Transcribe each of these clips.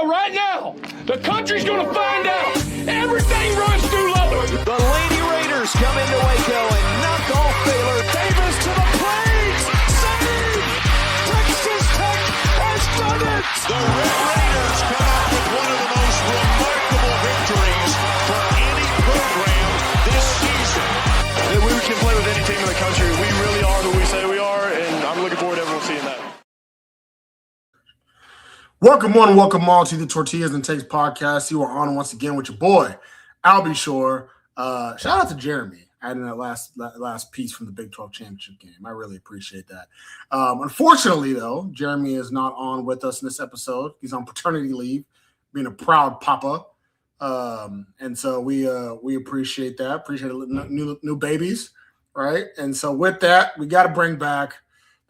know right now. The country's going to find out. Everything runs through Lubbock. The Lady Raiders come into Waco and knock off Baylor. Davis to the plate. Save! Texas Tech has done it. The Red Raiders come out with one of the most remarkable victories for any program this season. We can play with any team in the country. We really are who we say we are, and I'm looking forward to everyone seeing that. Welcome one, welcome all to the Tortillas and Takes podcast. You are on once again with your boy, Albie Shore. Shout out to Jeremy adding that last piece from the Big 12 championship game. I really appreciate that. Unfortunately, though, Jeremy is not on with us in this episode. He's on paternity leave, being a proud papa. And so we appreciate that. Appreciate new babies, right? And so with that, we got to bring back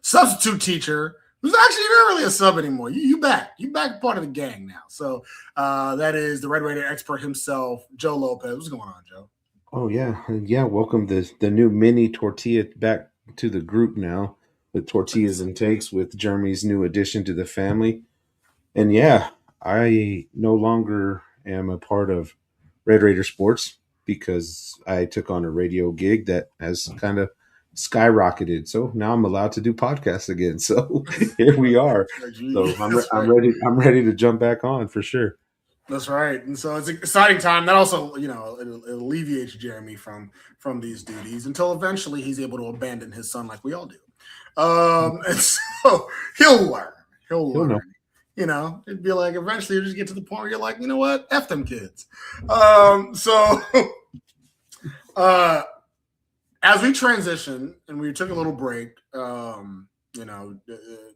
substitute teacher, who's actually not really a sub anymore. You back. You back part of the gang now. So that is the Red Raider expert himself, Joe Lopez. What's going on, Joe? Oh, yeah. Yeah, welcome the new mini tortilla back to the group now with Tortillas and Takes with Jeremy's new addition to the family. And, yeah, I no longer am a part of Red Raider Sports because I took on a radio gig that has kind of skyrocketed. So now I'm allowed to do podcasts again. So here we are. So I'm ready to jump back on for sure. That's right. And so it's an exciting time. That also, it alleviates Jeremy from these duties until eventually he's able to abandon his son like we all do. And so he'll learn. He'll learn. Know. It'd be like eventually you just get to the point where you're like, you know what? F them kids. As we transition and we took a little break,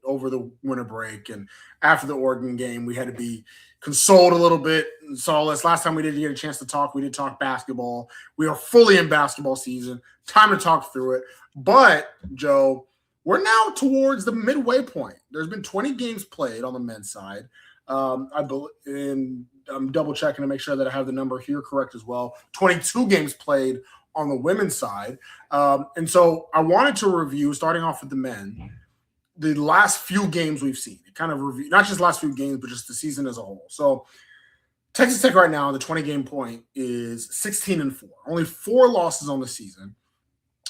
over the winter break and after the Oregon game, we had to be consoled a little bit and solace. Last time we did get a chance to talk, we did talk basketball. We are fully in basketball season. Time to talk through it. But, Joe, we're now towards the midway point. There's been 20 games played on the men's side. And I'm double checking to make sure that I have the number here correct as well. 22 games played on the women's side. And so I wanted to review, starting off with the men, the last few games we've seen. It kind of review, not just last few games, but just the season as a whole. So Texas Tech right now, the 20-game point is 16-4. Only 4 losses on the season,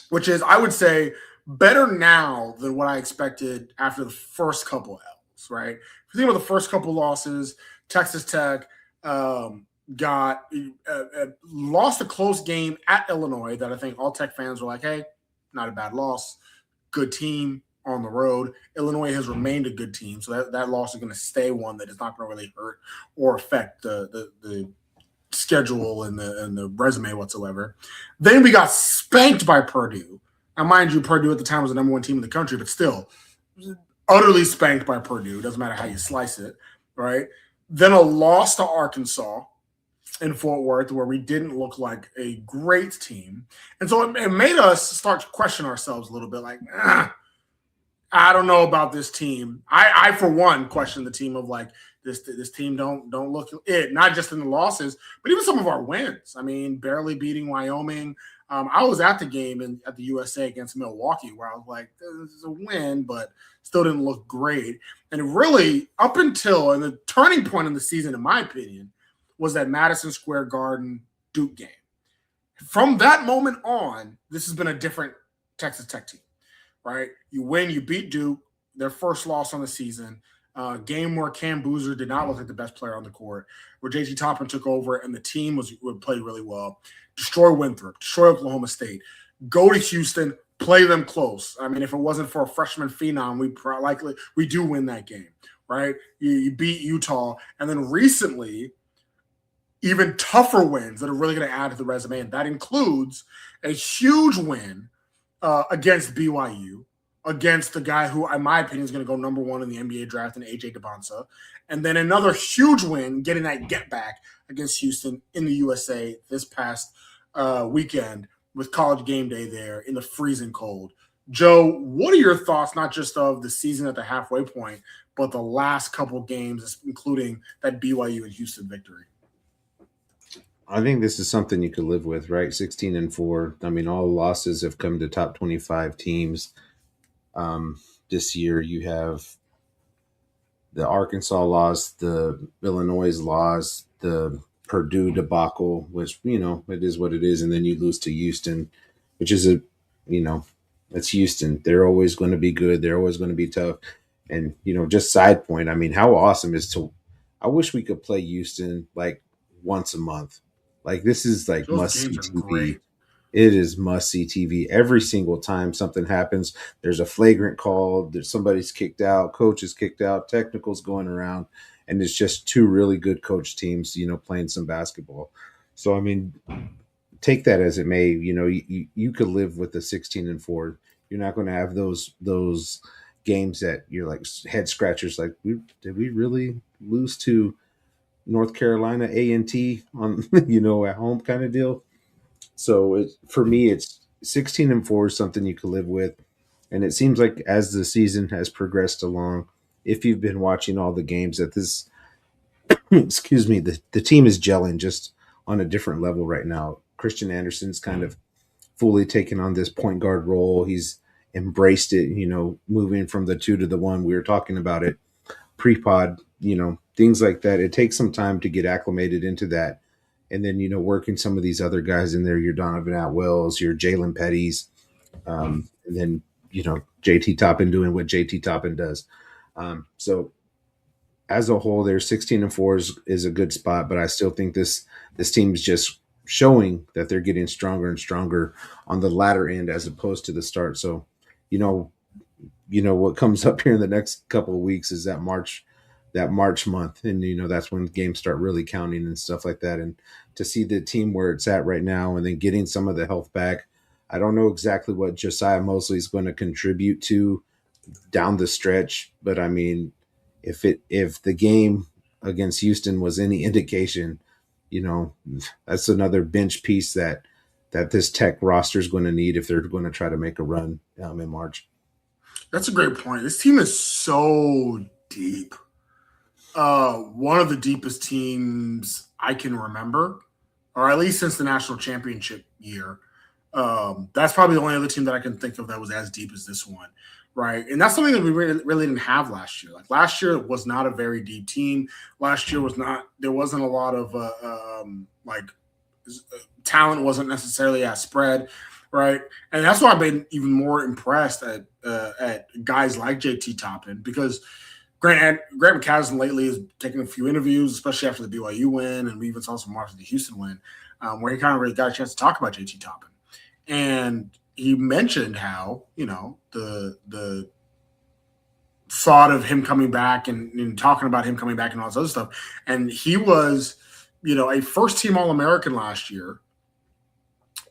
which is, I would say, better now than what I expected after the first couple L's, right? If you think about the first couple losses, Texas Tech got lost a close game at Illinois that I think all Tech fans were like, hey, not a bad loss, good team on the road. Illinois has remained a good team, so that loss is going to stay one that is not going to really hurt or affect the schedule and the resume whatsoever. Then we got spanked by Purdue. Now, mind you, Purdue at the time was the number 1 team in the country, but still utterly spanked by Purdue. Doesn't matter how you slice it, right? Then a loss to Arkansas in Fort Worth where we didn't look like a great team. And so it made us start to question ourselves a little bit like, I don't know about this team. I for one, question the team of like, this team don't look it, not just in the losses, but even some of our wins. I mean, barely beating Wyoming. I was at the game at the USA against Milwaukee where I was like, this is a win, but still didn't look great. And really, up until, and the turning point in the season, in my opinion, was that Madison Square Garden Duke game. From that moment on, this has been a different Texas Tech team, right? You win, you beat Duke, their first loss on the season. Game where Cam Boozer did not look like the best player on the court, where JT Toppin took over and the team would play really well. Destroy Winthrop, destroy Oklahoma State, go to Houston, play them close. I mean, if it wasn't for a freshman phenom, we do win that game, right? You beat Utah, and then recently, even tougher wins that are really going to add to the resume, and that includes a huge win against BYU, against the guy who, in my opinion, is going to go number 1 in the NBA draft in AJ DeBonsa. And then another huge win, getting that get back against Houston in the USA this past weekend with College Game Day there in the freezing cold. Joe, what are your thoughts, not just of the season at the halfway point, but the last couple games, including that BYU and Houston victory? I think this is something you could live with, right? 16-4. I mean, all losses have come to top 25 teams. This year you have the Arkansas loss, the Illinois loss, the Purdue debacle, which, it is what it is. And then you lose to Houston, which is it's Houston. They're always going to be good. They're always going to be tough. And, just side point, I mean, how awesome I wish we could play Houston like once a month. Like, this is like Those must see games are TV. great. It is must see TV. Every single time something happens, there's a flagrant call, there's somebody's kicked out, coach is kicked out, technicals going around, and it's just two really good coach teams, playing some basketball. So, I mean, take that as it may. You could live with the 16-4. You're not going to have those games that you're like head scratchers. Like, did we really lose to North Carolina A&T on at home kind of deal? So for me, it's 16-4 is something you can live with, and it seems like as the season has progressed along, if you've been watching all the games, that this excuse me, the team is gelling just on a different level right now. Christian Anderson's kind of fully taken on this point guard role. He's embraced it, moving from the 2 to the 1. We were talking about it pre-pod, things like that. It takes some time to get acclimated into that. And then, working some of these other guys in there, your Donovan Atwells, your Jalen Petties, and then, JT Toppin doing what JT Toppin does. So as a whole, their 16-4 is a good spot, but I still think this team is just showing that they're getting stronger and stronger on the latter end as opposed to the start. So, what comes up here in the next couple of weeks is that March month, and that's when games start really counting and stuff like that. And to see the team where it's at right now, and then getting some of the health back, I don't know exactly what Josiah Mosley is going to contribute to down the stretch, but I mean, if the game against Houston was any indication, that's another bench piece that this Tech roster is going to need if they're going to try to make a run in March. That's a great point. This team is so deep. One of the deepest teams I can remember, or at least since the national championship year. That's probably the only other team that I can think of that was as deep as this one, right? And that's something that we really didn't have last year. Like, last year was not a very deep team. Last year there wasn't a lot of talent wasn't necessarily as spread, right? And that's why I've been even more impressed at guys like JT Toppin, because Grant McCaslin lately has taken a few interviews, especially after the BYU win, and we even saw some after the Houston win, where he kind of really got a chance to talk about JT Toppin. And he mentioned how, the thought of him coming back and talking about him coming back and all this other stuff. And he was, a first-team All-American last year.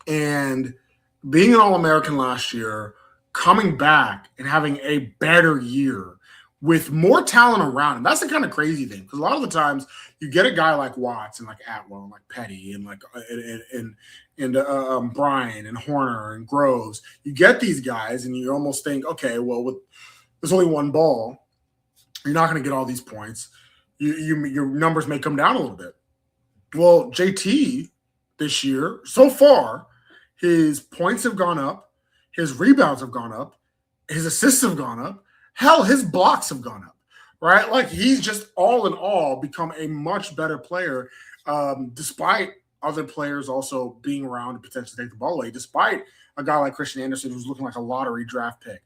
And being an All-American last year, coming back and having a better year with more talent around him. That's the kind of crazy thing, because a lot of the times you get a guy like Watts and like Atwell and like Petty and like Bryan and Horner and Groves. You get these guys and you almost think, okay, well, there's only one ball, you're not going to get all these points. Your numbers may come down a little bit. Well, JT this year, so far, his points have gone up, his rebounds have gone up, his assists have gone up. Hell, his blocks have gone up, right? Like, he's just all in all become a much better player, despite other players also being around to potentially take the ball away, despite a guy like Christian Anderson who's looking like a lottery draft pick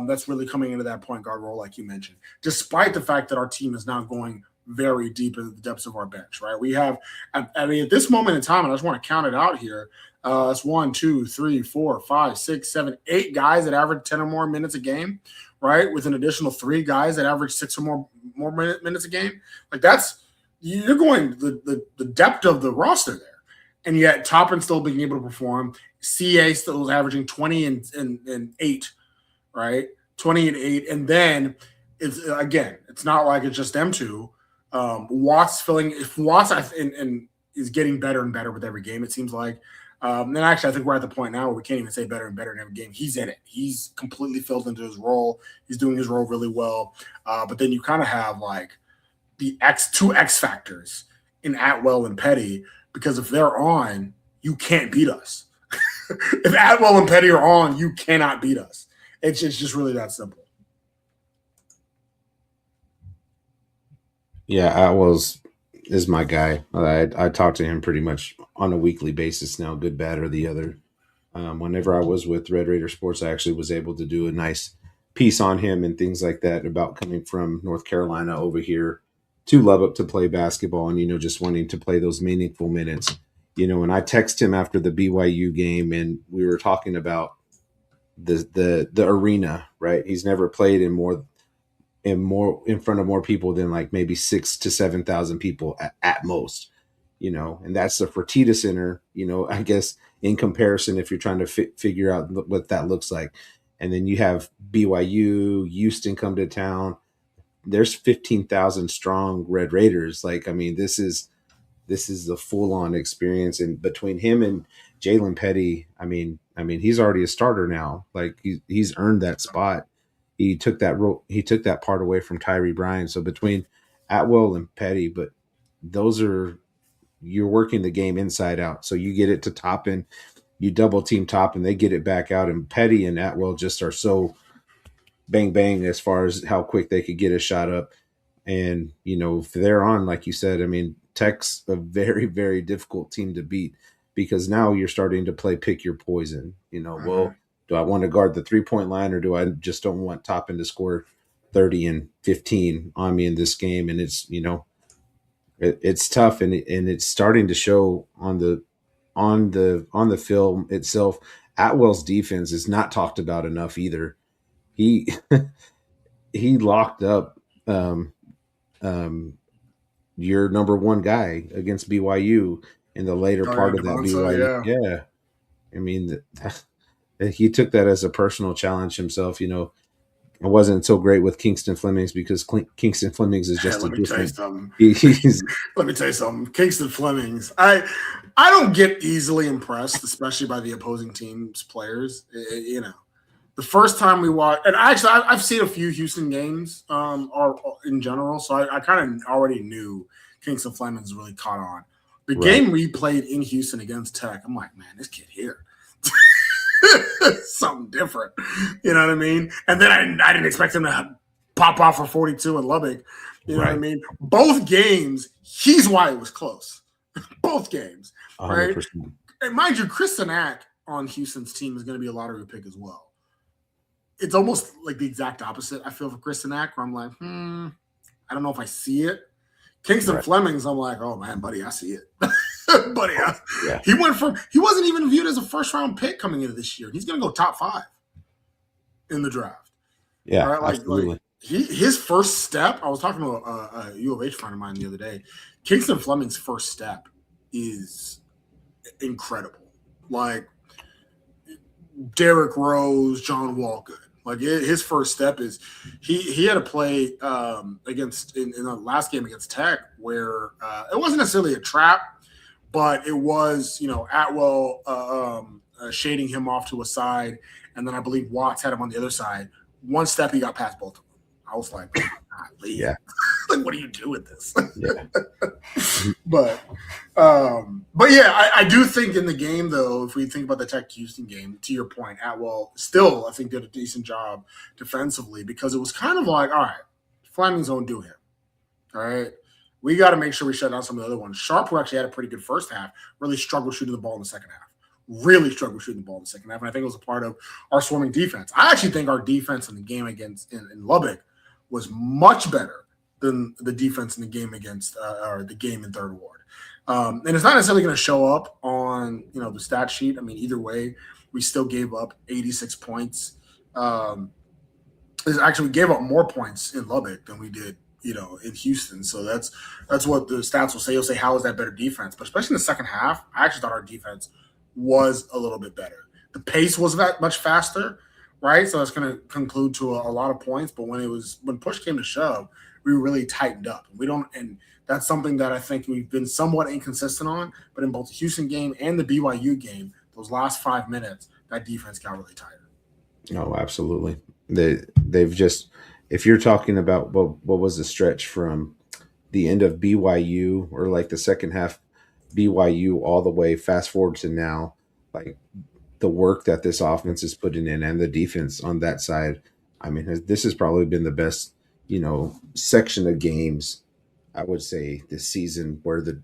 that's really coming into that point guard role like you mentioned, despite the fact that our team is now going very deep into the depths of our bench, right? We have, I mean, at this moment in time, and I just want to count it out here, it's 1, 2, 3, 4, 5, 6, 7, 8 guys that average 10 or more minutes a game, right? With an additional 3 guys that average 6 or more minutes a game. Like, that's, you're going the depth of the roster there. And yet Toppin still being able to perform. CA still is averaging 20 and 8, right? 20 and 8. And then it's not like it's just them two. Watts is getting better and better with every game, it seems like. And actually, I think we're at the point now where we can't even say better and better in every game. He's in it. He's completely filled into his role. He's doing his role really well. But then you kind of have like the two X factors in Atwell and Petty, because if they're on, you can't beat us. If Atwell and Petty are on, you cannot beat us. It's just really that simple. Yeah, Atwell's is my guy. I talk to him pretty much on a weekly basis now, good, bad, or the other. Whenever I was with Red Raider Sports, I actually was able to do a nice piece on him and things like that about coming from North Carolina over here to Lubbock to play basketball and, just wanting to play those meaningful minutes. And I text him after the BYU game and we were talking about the arena, right? He's never played in front of more people than like maybe 6,000 to 7,000 people at most, and that's the Fertitta Center, I guess in comparison, if you're trying to figure out what that looks like. And then you have BYU, Houston come to town. There's 15,000 strong Red Raiders. Like, I mean, this is a full on experience. And between him and Jalen Petty, I mean, he's already a starter now. Like he's earned that spot. He took that role. He took that part away from Tyree Bryan. So between Atwell and Petty, but those are you're working the game inside out. So you get it to Toppin, you double team Toppin, they get it back out, and Petty and Atwell just are so bang bang as far as how quick they could get a shot up. And if they're on, like you said, I mean, Tech's a very, very difficult team to beat because now you're starting to play pick your poison. Well, do I want to guard the 3-point line or do I just don't want Toppin to score 30 and 15 on me in this game? And it's it's tough, and it's starting to show on the film itself. Atwell's defense is not talked about enough either. He he locked up your number one guy against BYU in the later part of that BYU. Yeah. I mean, he took that as a personal challenge himself. I wasn't so great with Kingston Flemings because Kingston Flemings is just let me tell you something. Kingston Flemings. I don't get easily impressed, especially by the opposing team's players. The first time we watched, and actually I've seen a few Houston games in general, so I kind of already knew Kingston Flemings really caught on. The game we played in Houston against Tech, I'm like, man, this kid here. Something different, you know what I mean? And then I didn't expect him to pop off for 42 in Lubbock, you know what I mean? Both games, he's why it was close. Both games, 100%. Right? And mind you, Chris Sinak on Houston's team is going to be a lottery pick as well. It's almost like the exact opposite, I feel, for Chris Sinak, where I'm like, I don't know if I see it. Kingston Flemings, I'm like, oh man, buddy, I see it. Buddy, he wasn't even viewed as a first round pick coming into this year. He's going to go top 5 in the draft. Yeah, right? Absolutely. His first step, I was talking to a U of H friend of mine the other day. Kingston Fleming's first step is incredible. Like Derrick Rose, John Wall, like his first step is he had to play against in the last game against Tech where it wasn't necessarily a trap, but it was Atwell shading him off to a side, and then I believe Watts had him on the other side. One step he got past both of them. I was like, yeah, like what do you do with this? Yeah. But yeah, I do think in the game though, if we think about the Tech Houston game, to your point, Atwell still I think did a decent job defensively because it was kind of like, all right, Fleming's don't do him. All right. We got to make sure we shut down some of the other ones. Sharp, who actually had a pretty good first half, really struggled shooting the ball in the second half. And I think it was a part of our swarming defense. I actually think our defense in the game against in Lubbock was much better than the defense in the game against or the game in Third Ward. And it's not necessarily going to show up on the stat sheet. I mean, either way, we still gave up 86 points. Actually, we gave up more points in Lubbock than we did in Houston. So that's what the stats will say. You'll say, how is that better defense? But especially in the second half, I actually thought our defense was a little bit better. The pace was that much faster, right? So that's going to conclude to a lot of points. But when push came to shove, we really tightened up. And that's something that I think we've been somewhat inconsistent on. But in both the Houston game and the BYU game, those last 5 minutes, that defense got really tighter. No, absolutely. They've just, if you're talking about what was the stretch from the end of BYU or like the second half BYU all the way fast forward to now, like the work that this offense is putting in and the defense on that side, I mean, this has probably been the best, section of games I would say, this season where the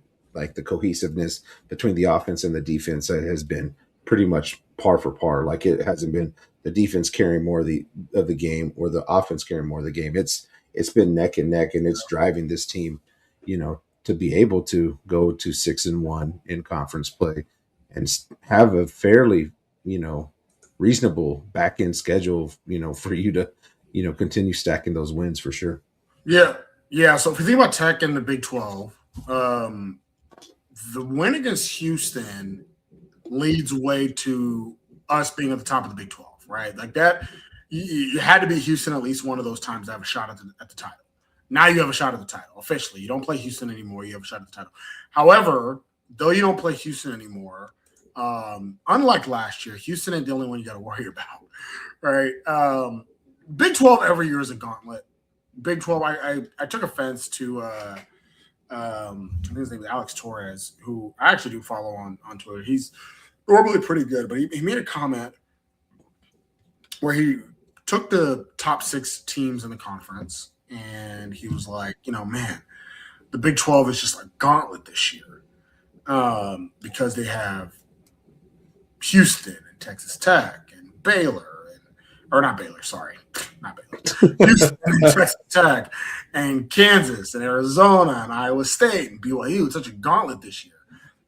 cohesiveness between the offense and the defense has been pretty much par for par. Like, it hasn't been the defense carrying more of the game or the offense carrying more of the game. It's been neck and neck, and it's driving this team, to be able to go to 6-1 in conference play and have a fairly, reasonable back end schedule, for you to, continue stacking those wins for sure. Yeah. Yeah. So if you think about Tech in the Big 12, the win against Houston leads way to us being at the top of the Big 12, right? Like that, you had to beat Houston at least one of those times to have a shot at the title. Now you have a shot at the title officially. You don't play Houston anymore. You have a shot at the title. However, though you don't play Houston anymore, unlike last year, Houston ain't the only one you got to worry about, right? Big 12 every year is a gauntlet. Big 12, I took offense to I think his name is Alex Torres, who I actually do follow on Twitter. He's normally pretty good, but he made a comment where he took the top 6 teams in the conference, and he was like, man, the Big 12 is just like gauntlet this year because they have Houston and Texas Tech and Baylor. Not Baylor, Houston and Texas Tech and Kansas and Arizona and Iowa State and BYU. It's such a gauntlet this year.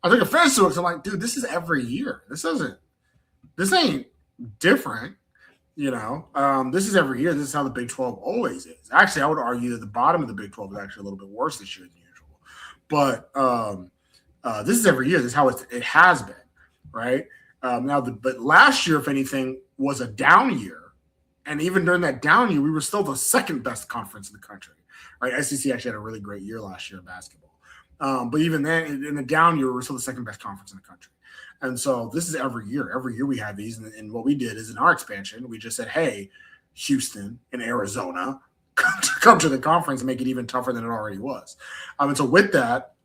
I took offense to it because I'm like, dude, this is every year. This ain't different, This is every year. This is how the Big 12 always is. Actually, I would argue that the bottom of the Big 12 is actually a little bit worse this year than usual. But this is every year. This is how it has been, right? But last year, if anything, was a down year. And even during that down year, we were still the second best conference in the country, right? SEC actually had a really great year last year in basketball. But even then, in the down year, we were still the second best conference in the country. And so this is every year. Every year we have these. And what we did is in our expansion, we just said, hey, Houston and Arizona, come to the conference and make it even tougher than it already was. And so with that,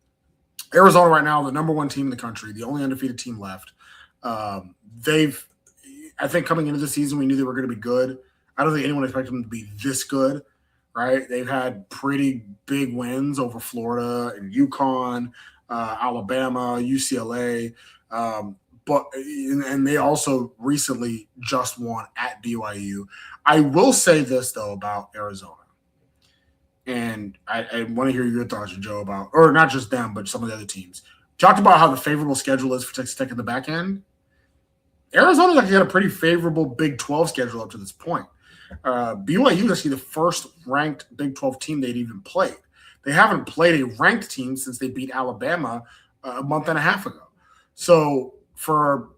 Arizona right now, the number 1 team in the country, the only undefeated team left. I think coming into the season, we knew they were going to be good. I don't think anyone expected them to be this good, right? They've had pretty big wins over Florida and UConn, Alabama, UCLA, and they also recently just won at BYU. I will say this though about Arizona, and I want to hear your thoughts, Joe, about, or not just them, but some of the other teams. Talked about how the favorable schedule is for Texas Tech in the back end. Arizona's actually had a pretty favorable Big 12 schedule up to this point. BYU is actually the first ranked Big 12 team they'd even played. They haven't played a ranked team since they beat Alabama a month and a half ago. So for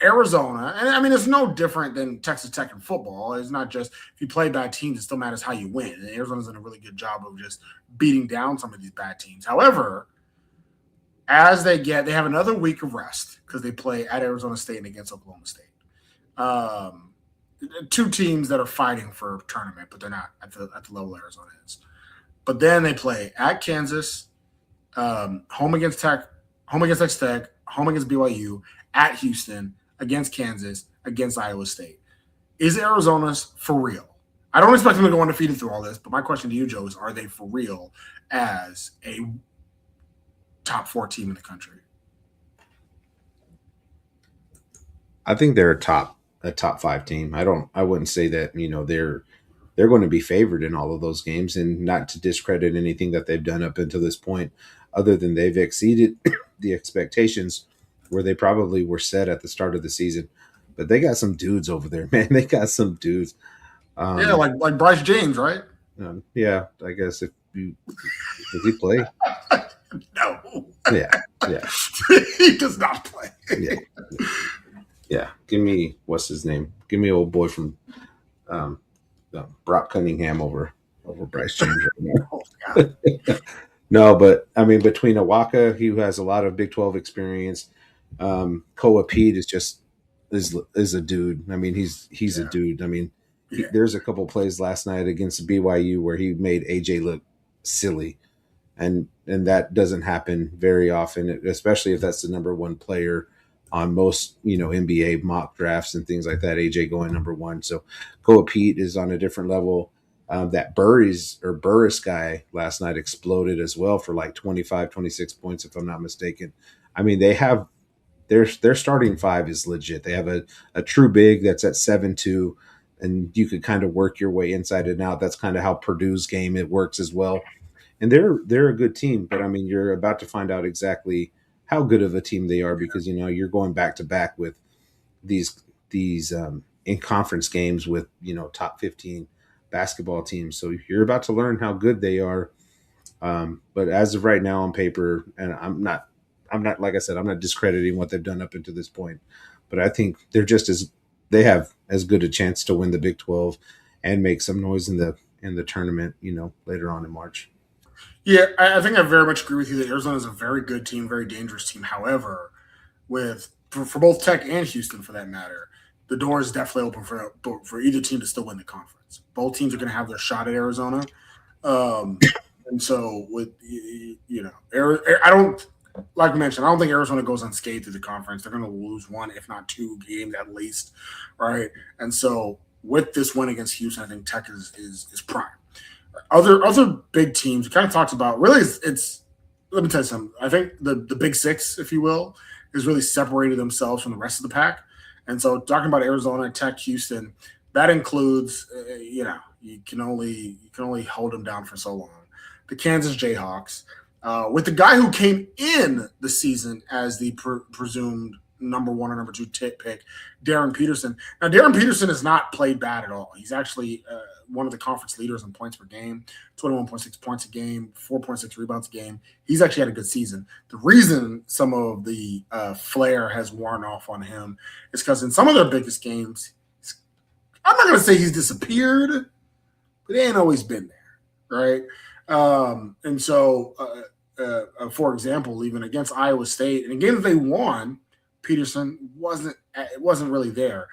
Arizona, and I mean, it's no different than Texas Tech in football. It's not just if you play bad teams, it still matters how you win. And Arizona's done a really good job of just beating down some of these bad teams. However, as they have another week of rest because they play at Arizona State and against Oklahoma State. 2 teams that are fighting for tournament, but they're not at the level Arizona is. But then they play at Kansas, home against Texas Tech, home against BYU, at Houston, against Kansas, against Iowa State. Is Arizona's for real? I don't expect them to go undefeated through all this, but my question to you, Joe, is are they for real as a top 4 team in the country? I think they're a top 5 team. I wouldn't say that, they're going to be favored in all of those games, and not to discredit anything that they've done up until this point, other than they've exceeded the expectations where they probably were set at the start of the season. But they got some dudes over there, man. They got some dudes. Like Bryce James, right? Yeah, I guess does he play? No. Yeah. He does not play. Yeah. Give me, what's his name? Give me old boy from Brock Cunningham over Bryce James right now. No, but I mean, between Awaka, who has a lot of Big 12 experience, Koa Pete is a dude. I mean, he's a dude. I mean, there's a couple plays last night against BYU where he made AJ look silly, and that doesn't happen very often, especially if that's the number 1 player on most, NBA mock drafts and things like that. AJ going number 1. So Koa Pete is on a different level. That Burris guy last night exploded as well for like 25, 26 points, if I'm not mistaken. I mean, they have their starting five is legit. They have a true big that's at 7-2, and you could kind of work your way inside and out. That's kind of how Purdue's game it works as well. And they're a good team, but I mean, you're about to find out exactly how good of a team they are because you're going back to back with these in conference games with top 15 basketball teams. So you're about to learn how good they are. But as of right now on paper, and I'm not like I said, I'm not discrediting what they've done up until this point, but I think they have as good a chance to win the Big 12 and make some noise in the tournament, later on in March. Yeah, I think I very much agree with you that Arizona is a very good team, very dangerous team. However, for both Tech and Houston, for that matter, the door is definitely open for either team to still win the conference. Both teams are going to have their shot at Arizona, and so I don't like I mentioned. I don't think Arizona goes unscathed through the conference. They're going to lose one, if not two games at least, right? And so with this win against Houston, I think Tech is prime. Other big teams we kind of talked about. Really, it's let me tell you something. I think the Big Six, if you will, has really separated themselves from the rest of the pack. And so, talking about Arizona, Tech, Houston, that includes, you can only hold them down for so long. The Kansas Jayhawks, with the guy who came in the season as the presumed number one or number two pick, Darren Peterson. Now, Darren Peterson has not played bad at all. He's actually one of the conference leaders in points per game, 21.6 points a game, 4.6 rebounds a game. He's actually had a good season. The reason some of the flair has worn off on him is because in some of their biggest games, I'm not going to say he's disappeared, but he ain't always been there, right? And so, for example, even against Iowa State, in a game that they won, Peterson wasn't really there.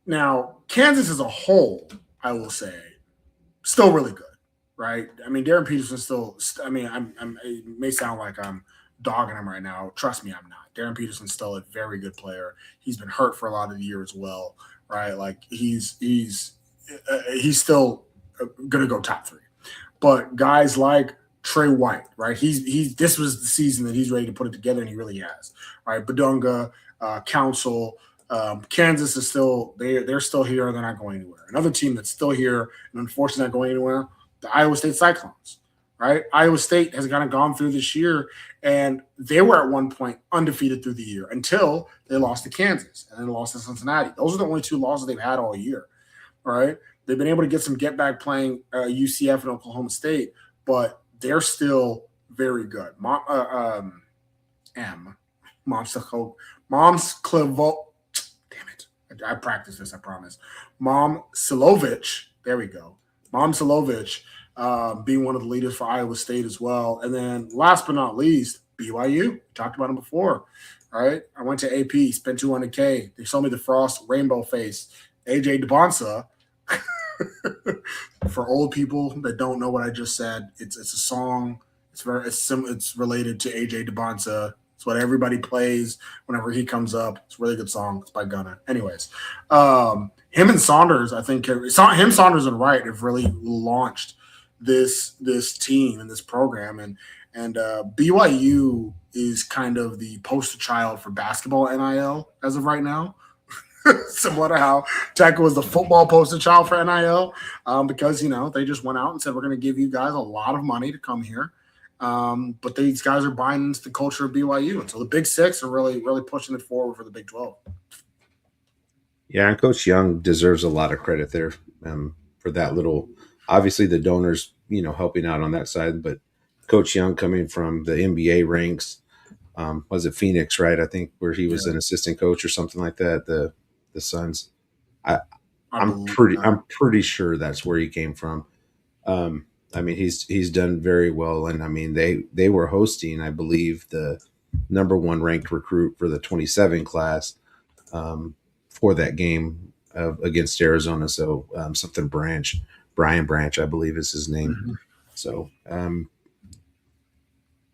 Now, Kansas as a whole, I will say, still really good, right? I mean, Darren Peterson still. I mean, it may sound like I'm dogging him right now. Trust me, I'm not. Darren Peterson's still a very good player. He's been hurt for a lot of the year as well, right? Like he's still going to go top three. But guys like Trey White, right? This was the season that he's ready to put it together, and he really has, right? Badunga, Council. Kansas is still they're still here. They're not going anywhere. Another team that's still here and unfortunately not going anywhere, the Iowa State Cyclones, right? Iowa State has kind of gone through this year, and they were at one point undefeated through the year until they lost to Kansas and then lost to Cincinnati. Those are the only two losses they've had all year, right? They've been able to get some get back playing UCF and Oklahoma State, but they're still very good. I practice this, I promise. Mom Silovich, there we go. Mom Silovich being one of the leaders for Iowa State as well. And then last but not least, BYU. We talked about them before, right? I went to AP, spent $200K. They sold me the Frost Rainbow Face. AJ DeBonsa. For old people that don't know what I just said, it's a song. It's related to AJ DeBonsa. It's what everybody plays whenever he comes up. It's a really good song. It's by Gunna. Anyways, him and Saunders, I think Saunders and Wright have really launched this team and this program, and BYU is kind of the poster child for basketball NIL as of right now. Similar to how Tech was the football poster child for NIL, because they just went out and said we're going to give you guys a lot of money to come here. But these guys are buying into the culture of BYU. And so the Big Six are really, really pushing it forward for the Big 12. Yeah, and Coach Young deserves a lot of credit there for that little – obviously the donors, helping out on that side. But Coach Young coming from the NBA ranks, was it Phoenix, right? I think where he was an assistant coach or something like that, the Suns. I'm pretty sure that's where he came from. I mean, he's done very well, and I mean they were hosting, I believe, the number one ranked recruit for the 27 class for that game against Arizona. So Brian Branch, I believe is his name. Mm-hmm. So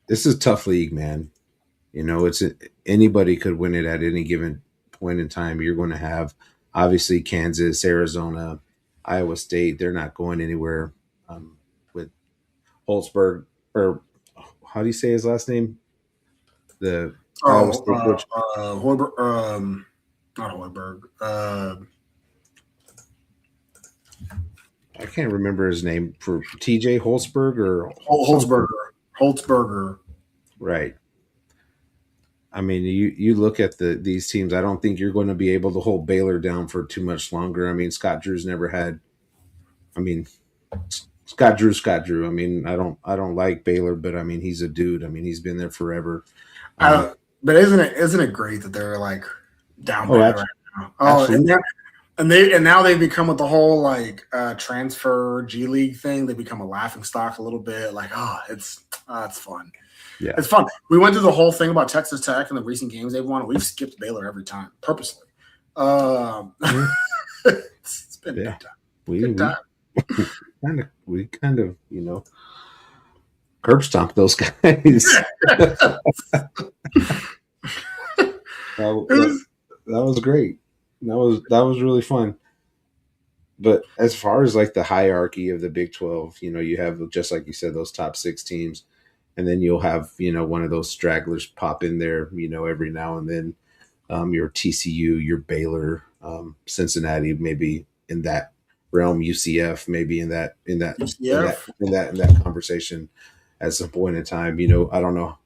this is a tough league, man. Anybody could win it at any given point in time. You're going to have obviously Kansas, Arizona, Iowa State, they're not going anywhere with Holtzberg, or how do you say his last name? The Iowa Oh, State coach. Hoiberg, not Hoiberg. I can't remember his name, for TJ Holtzberg or something. Holtzberger. Right. I mean, you look at these teams. I don't think you're going to be able to hold Baylor down for too much longer. I mean, Scott Drew's never had. I mean, Scott Drew. I mean, I don't like Baylor, but I mean, he's a dude. I mean, he's been there forever. But isn't it great that they're like down bad right now? Oh, absolutely. and now they've become with the whole like transfer G League thing. They become a laughing stock a little bit. Like, it's fun. Yeah, it's fun. We went through the whole thing about Texas Tech and the recent games they've won. We've skipped Baylor every time purposely. It's been a good time. We kind of curb stomp those guys. that was great. That was really fun. But as far as like the hierarchy of the Big 12, you have, just like you said, those top 6 teams, and then you'll have one of those stragglers pop in there every now and then. Your TCU, your Baylor, Cincinnati, maybe in that realm. UCF, maybe in that conversation at some point in time. I don't know.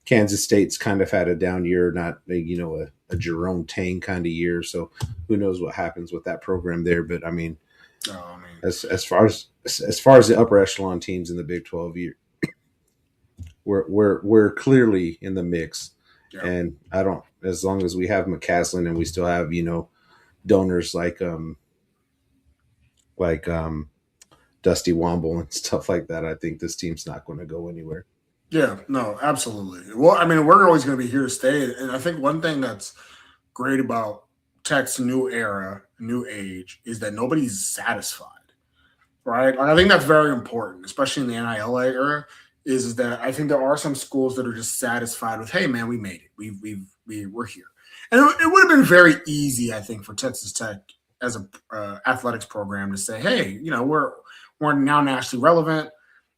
Kansas State's kind of had a down year, not a Jerome Tang kind of year. So who knows what happens with that program there? But I mean, as far as the upper echelon teams in the Big 12, we're clearly in the mix. Yeah. And as long as we have McCaslin and we still have donors like Dusty Womble and stuff like that, I think this team's not going to go anywhere. Yeah, no, absolutely. Well, I mean, we're always going to be here to stay. And I think one thing that's great about Tech's new era, new age, is that nobody's satisfied, right? Like, I think that's very important, especially in the NIL era, is that I think there are some schools that are just satisfied with, hey, man, we made it. We're here. And it would have been very easy, I think, for Texas Tech as a athletics program to say, hey, we're now nationally relevant.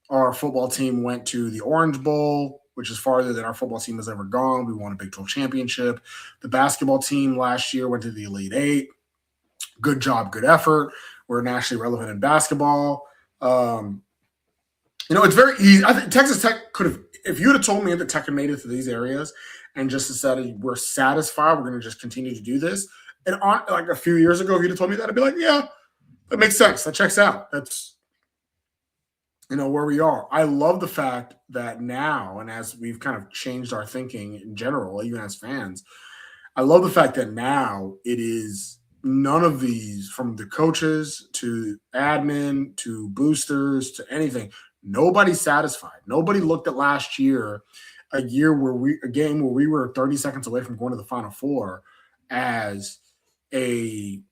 Our football team went to the Orange Bowl, which is farther than our football team has ever gone. We won a Big 12 championship. The basketball team last year went to the Elite Eight. Good job, good effort. We're nationally relevant in basketball. It's very easy. I think Texas Tech could have, if you would have told me that Tech had made it to these areas and just decided we're satisfied, we're going to just continue to do this. And like a few years ago, if you'd have told me that, I'd be like, yeah, that makes sense. That checks out. That's where we are. I love the fact that now, and as we've kind of changed our thinking in general, even as fans, I love the fact that now it is none of these, from the coaches to admin to boosters to anything, nobody's satisfied. Nobody looked at last year, a game where we were 30 seconds away from going to the Final Four as the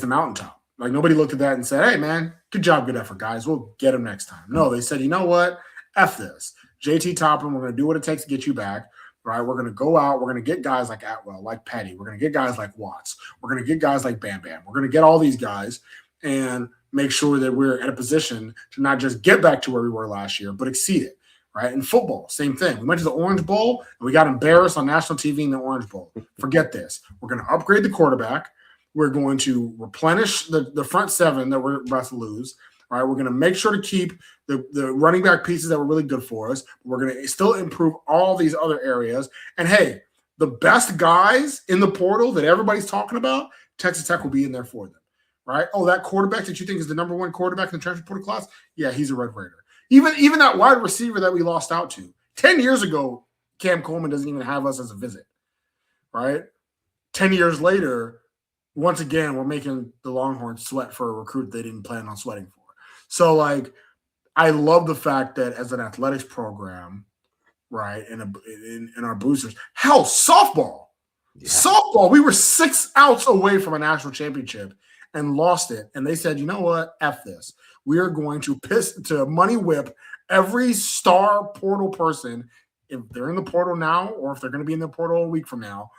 mountaintop. Like, nobody looked at that and said, hey, man, good job, good effort, guys. We'll get them next time. No, they said, you know what? F this. JT Toppin, we're going to do what it takes to get you back, right? We're going to go out. We're going to get guys like Atwell, like Petty. We're going to get guys like Watts. We're going to get guys like Bam Bam. We're going to get all these guys and make sure that we're in a position to not just get back to where we were last year, but exceed it, right? In football, same thing. We went to the Orange Bowl, and we got embarrassed on national TV in the Orange Bowl. Forget this. We're going to upgrade the quarterback. We're going to replenish the front seven that we're about to lose. All right, we're going to make sure to keep the running back pieces that were really good for us. We're going to still improve all these other areas. And, hey, the best guys in the portal that everybody's talking about, Texas Tech will be in there for them, right? Oh, that quarterback that you think is the number one quarterback in the transfer portal class? Yeah, he's a Red Raider. Even that wide receiver that we lost out to. 10 years ago, Cam Coleman doesn't even have us as a visit, right? 10 years later, once again, we're making the Longhorns sweat for a recruit they didn't plan on sweating for. So, like, I love the fact that as an athletics program, right, in our boosters, hell, softball. Yeah. Softball, we were 6 outs away from a national championship and lost it. And they said, you know what? F this. We are going to money whip every star portal person, if they're in the portal now or if they're going to be in the portal a week from now,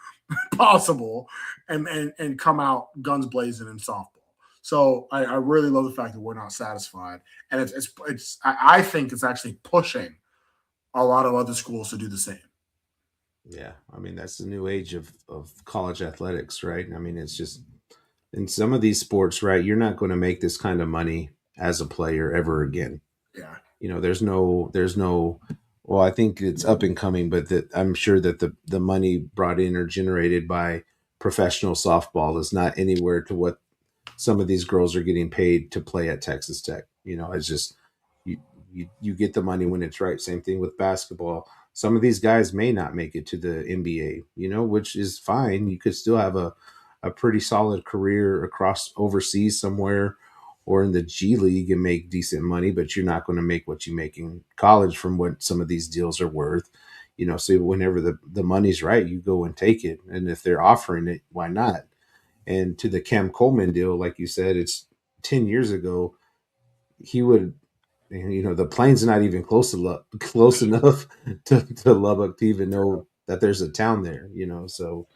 possible, and come out guns blazing in softball. So I really love the fact that we're not satisfied, and I think it's actually pushing a lot of other schools to do the same. Yeah, I mean that's the new age of college athletics, right? I mean it's just in some of these sports, right? You're not going to make this kind of money as a player ever again. Yeah. There's no. Well, I think it's up and coming, but I'm sure that the money brought in or generated by professional softball is not anywhere to what some of these girls are getting paid to play at Texas Tech. It's just you get the money when it's right. Same thing with basketball. Some of these guys may not make it to the NBA, which is fine. You could still have a pretty solid career across overseas somewhere or in the G League and make decent money, but you're not going to make what you make in college from what some of these deals are worth. So whenever the money's right, you go and take it. And if they're offering it, why not? And to the Cam Coleman deal, like you said, it's 10 years ago, he would, the plane's not even close enough to Lubbock to even know that there's a town there, so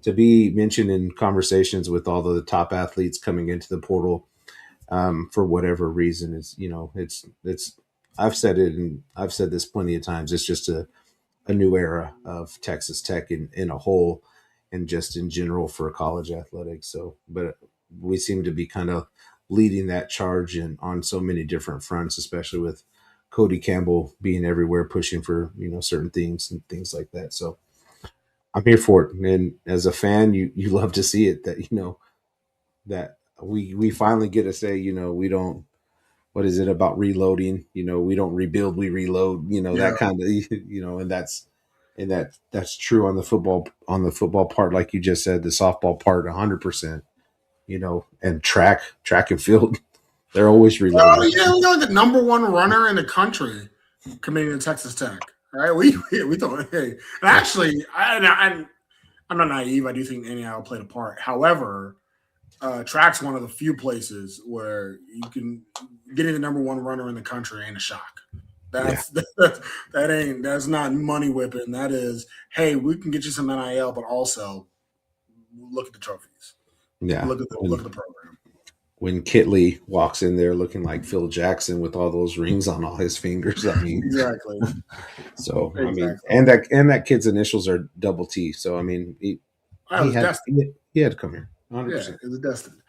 to be mentioned in conversations with all the top athletes coming into the portal for whatever reason is, it's I've said it and I've said this plenty of times. It's just a new era of Texas Tech in a whole and just in general for college athletics. So, but we seem to be kind of leading that charge on so many different fronts, especially with Cody Campbell being everywhere, pushing for, certain things and things like that. So I'm here for it. And as a fan, you love to see it that, that we finally get to say, we don't, what is it about reloading? We don't rebuild, we reload, that kind of, and that's true on the football part. Like you just said, the softball part, 100%, and track and field, they're always reloading. The number one runner in the country committing to Texas Tech. Right, we thought, hey, and actually, I'm not naive. I do think NIL played a part. However, track's one of the few places where you can getting the number one runner in the country ain't a shock. That's not money whipping. That is, hey, we can get you some NIL, but also look at the trophies. Yeah, look at the program. When Kitley walks in there looking like Phil Jackson with all those rings on all his fingers, I mean, exactly. So exactly. I mean, and that kid's initials are double T. So I mean, he had to come here. 100%. Yeah, it was destined.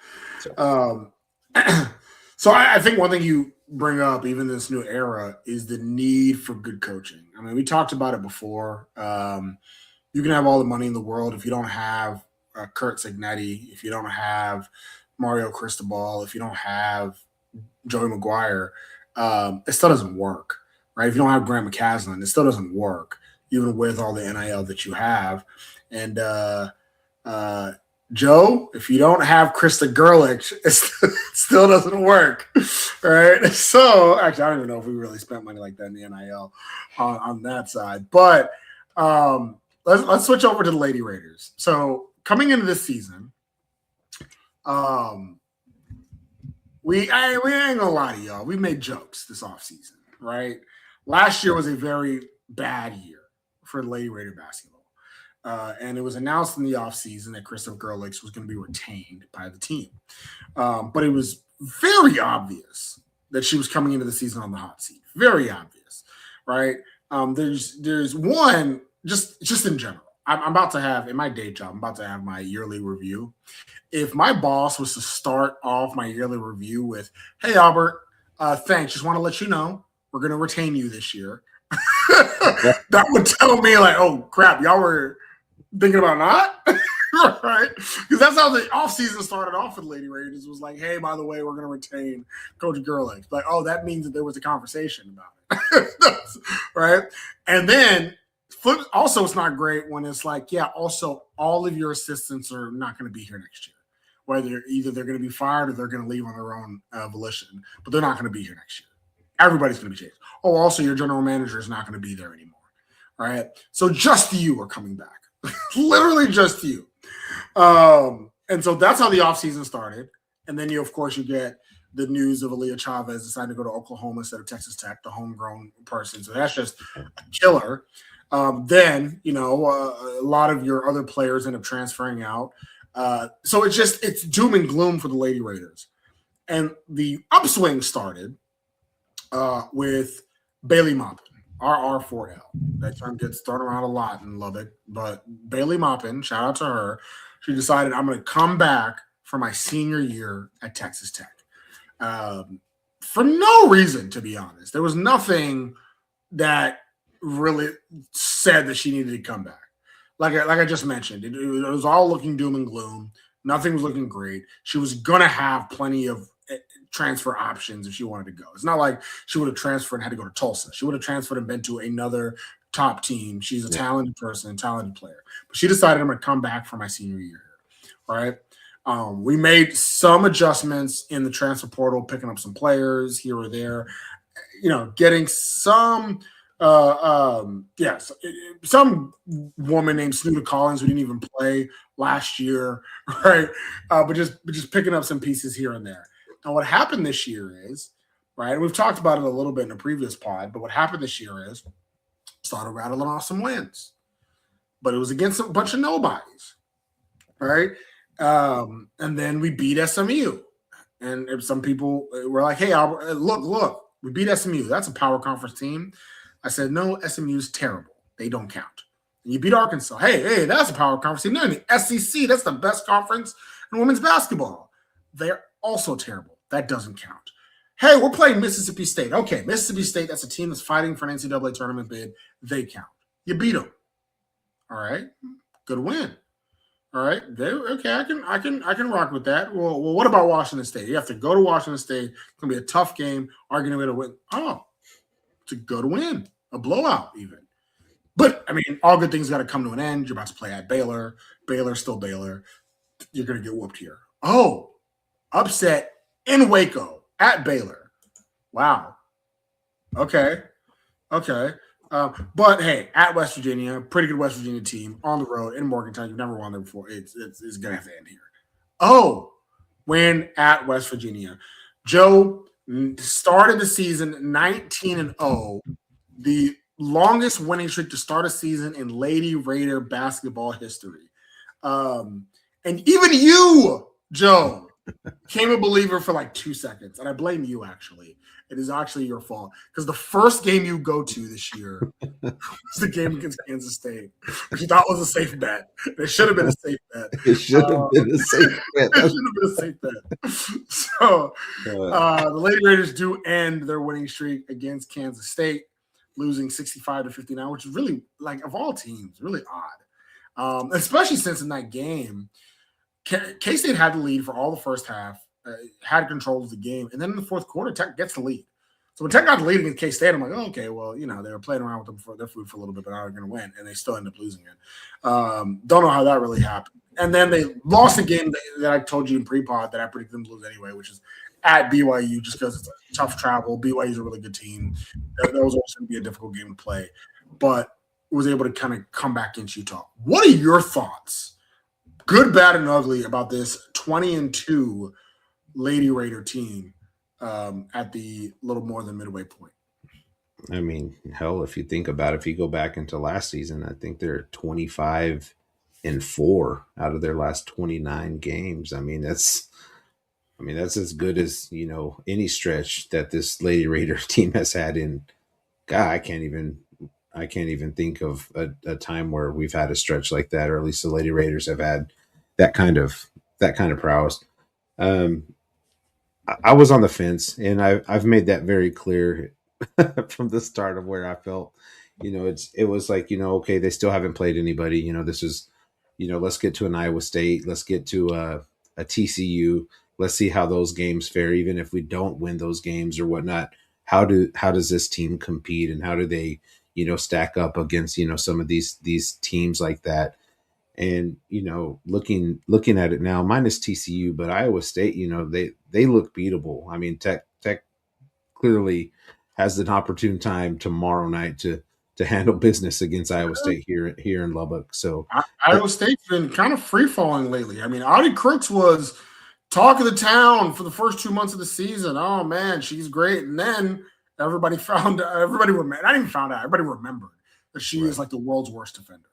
So I think one thing you bring up, even in this new era, is the need for good coaching. I mean, we talked about it before. You can have all the money in the world if you don't have Kurt Signetti, if you don't have Mario Cristobal, if you don't have Joey Maguire, it still doesn't work, right? If you don't have Grant McCaslin, it still doesn't work, even with all the NIL that you have. And Joe, if you don't have Krista Gerlich, it still doesn't work, right? So, actually, I don't even know if we really spent money like that in the NIL on that side. But let's switch over to the Lady Raiders. So, coming into this season, we ain't gonna lie to y'all. We made jokes this offseason, right? Last year was a very bad year for Lady Raider basketball. And it was announced in the offseason that Krista Gerlich was going to be retained by the team. But it was very obvious that she was coming into the season on the hot seat. Very obvious, right? There's one, just in general. I'm about to have, in my day job, I'm about to have my yearly review. If my boss was to start off my yearly review with, hey, Albert, thanks. Just want to let you know we're going to retain you this year. That would tell me like, oh, crap, y'all were thinking about not? Right? Because that's how the offseason started off with Lady Raiders. Was like, hey, by the way, we're going to retain Coach Gerlich. Like, oh, that means that there was a conversation about it. Right? And then also, it's not great when it's like, yeah, also all of your assistants are not going to be here next year. Whether either they're going to be fired or they're going to leave on their own volition, but they're not going to be here next year. Everybody's going to be changed. Oh, also your general manager is not going to be there anymore. All right. So just you are coming back. Literally just you. And so that's how the offseason started. And then you get the news of Aaliyah Chavez deciding to go to Oklahoma instead of Texas Tech, the homegrown person. So that's just a killer. Then, a lot of your other players end up transferring out. So it's doom and gloom for the Lady Raiders. And the upswing started with Bailey Maupin, RR4L. That term gets thrown around a lot in Lubbock, but Bailey Maupin, shout out to her, she decided I'm going to come back for my senior year at Texas Tech. For no reason, to be honest. There was nothing that really said that she needed to come back. Like I just mentioned, it was all looking doom and gloom. Nothing was looking great. She was going to have plenty of transfer options if she wanted to go. It's not like she would have transferred and had to go to Tulsa. She would have transferred and been to another top team. She's a talented person, talented player. But she decided I'm going to come back for my senior year. All right. We made some adjustments in the transfer portal, picking up some players here or there, getting some some woman named Snoota Collins who didn't even play last year, right? But just picking up some pieces here and there. Now, what happened this year is, right, and we've talked about it a little bit in a previous pod, but what happened this year is started rattling off some wins. But it was against a bunch of nobodies, right? And then we beat SMU. And some people were like, hey, Albert, look, we beat SMU. That's a power conference team. I said, no, SMU's terrible. They don't count. And you beat Arkansas. Hey, that's a power conference team. No, in the SEC, that's the best conference in women's basketball. They're also terrible. That doesn't count. Hey, we're playing Mississippi State. Okay, Mississippi State, that's a team that's fighting for an NCAA tournament bid. They count. You beat them. All right, good win. All right, okay, I can rock with that. Well, what about Washington State? You have to go to Washington State. It's gonna be a tough game. Arguing to win. Oh, it's a good win, a blowout even. But I mean, all good things got to come to an end. You're about to play at Baylor. Baylor's still Baylor. You're gonna get whooped here. Oh, upset in Waco at Baylor. Wow. Okay. But hey, at West Virginia, pretty good West Virginia team on the road in Morgantown. You've never won there before. It's gonna have to end here. Oh, win at West Virginia. Joe started the season 19-0, the longest winning streak to start a season in Lady Raider basketball history. And even you, Joe, became a believer for like 2 seconds, and I blame you. Actually, it is actually your fault because the first game you go to this year was the game against Kansas State, which you thought was a safe bet. It should have been a safe bet. It should have been a safe bet. It should have been a safe bet. So the Lady Raiders do end their winning streak against Kansas State, losing 65-59, which is really, like, of all teams, really odd. Especially since in that game, K-State had the lead for all the first half, had control of the game, and then in the fourth quarter, Tech gets the lead. So when Tech got the lead against K-State, I'm like, oh, okay, well, they were playing around with them for their food for a little bit, but now they're going to win, and they still end up losing it. Don't know how that really happened. And then they lost a game that I told you in pre-pod that I predicted them to lose anyway, which is at BYU, just because it's a tough travel. BYU's a really good team. That was also going to be a difficult game to play, but was able to kind of come back against Utah. What are your thoughts, good, bad, and ugly, about this 20-2 Lady Raider team at the little more than midway point? I mean, hell, if you think about it, if you go back into last season, I think they're 25-4 out of their last 29 games. I mean, that's as good as, any stretch that this Lady Raider team has had in. God, I can't even think of a time where we've had a stretch like that, or at least the Lady Raiders have had that kind of prowess. I was on the fence, and I've made that very clear from the start of where I felt, it was like, okay, they still haven't played anybody. This is, let's get to an Iowa State, let's get to a TCU, let's see how those games fare, even if we don't win those games or whatnot. How does this team compete, and how do they, stack up against, some of these teams like that? And, looking at it now, minus TCU, but Iowa State, they look beatable. I mean, Tech clearly has an opportune time tomorrow night to handle business against Iowa State here in Lubbock. So Iowa State's been kind of free falling lately. I mean, Audie Crooks was talk of the town for the first 2 months of the season. Oh man, she's great. And then everybody remembered that she is like the world's worst defender.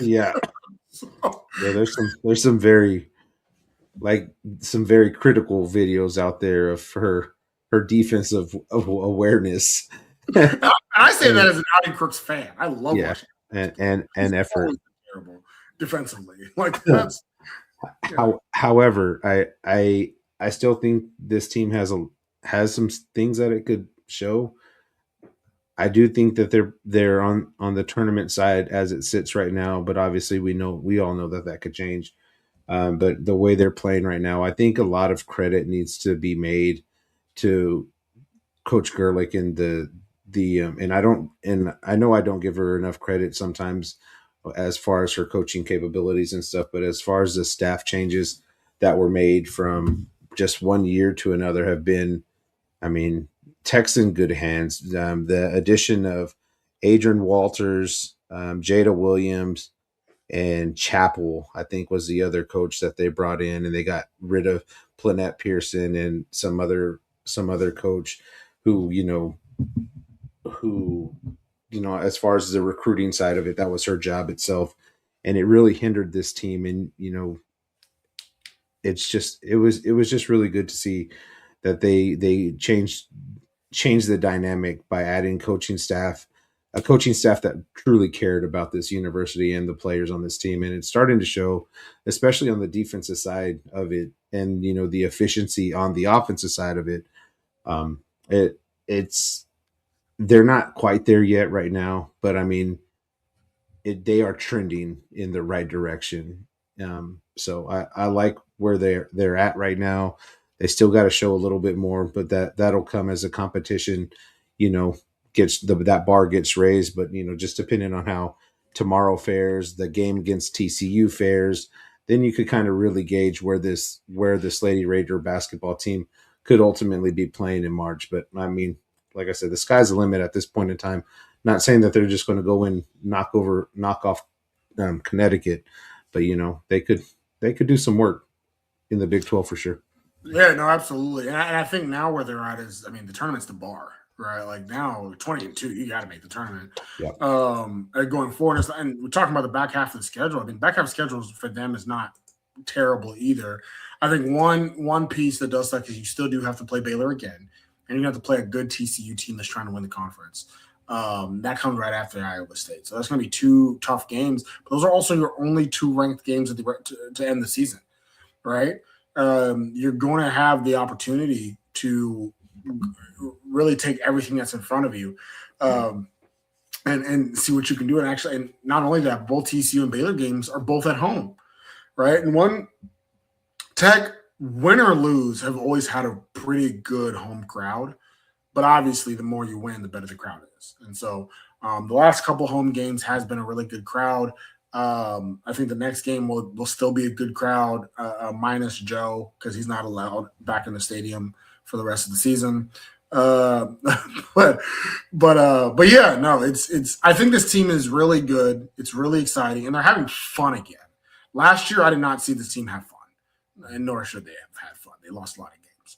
Yeah. There's some very, like some very critical videos out there of her defensive of awareness. And I say that And as an Audi Crooks fan. I love yeah, watching. and He's effort. always been terrible defensively. Like that's However, I still think this team has some things that it could show. I do think that they're on the tournament side as it sits right now, but obviously we all know that could change. But the way they're playing right now, I think a lot of credit needs to be made to Coach Gerlich and and I know I don't give her enough credit sometimes as far as her coaching capabilities and stuff, but as far as the staff changes that were made from just one year to another have been, I mean, Tech's in good hands. The addition of Adrian Walters, Jada Williams, and Chappell, I think, was the other coach that they brought in, and they got rid of Planette Pearson and some other coach who who as far as the recruiting side of it, that was her job itself, and it really hindered this team. And it was just really good to see that they changed the dynamic by adding a coaching staff that truly cared about this university and the players on this team. And it's starting to show, especially on the defensive side of it, and the efficiency on the offensive side of it. It's they're not quite there yet right now, but I mean, they are trending in the right direction. So I like where they're at right now. They still got to show a little bit more, but that'll come as a competition, you know, that bar gets raised. But just depending on how tomorrow fares, the game against TCU fares, then you could kind of really gauge where this Lady Raider basketball team could ultimately be playing in March. But I mean, like I said, the sky's the limit at this point in time. Not saying that they're just going to go and knock off Connecticut, but they could do some work in the Big 12 for sure. yeah, no, absolutely. And I think now where they're at is, I mean, the tournament's the bar, right? Like now, 20-2, you got to make the tournament. Yeah. Going forward, and we're talking about the back half of the schedule. I mean, back half schedules for them is not terrible either. I think one piece that does suck is you still do have to play Baylor again, and you have to play a good TCU team that's trying to win the conference. That comes right after Iowa State, so that's going to be two tough games. But those are also your only two ranked games to end the season, right? You're going to have the opportunity to really take everything that's in front of you and see what you can do. And not only that, both TCU and Baylor games are both at home, right? And one Tech, win or lose, have always had a pretty good home crowd. But obviously, the more you win, the better the crowd is. And so the last couple home games has been a really good crowd. I think the next game will still be a good crowd, minus Joe, because he's not allowed back in the stadium for the rest of the season. But yeah, no, it's. I think this team is really good. It's really exciting, and they're having fun again. Last year, I did not see this team have fun, and nor should they have had fun. They lost a lot of games,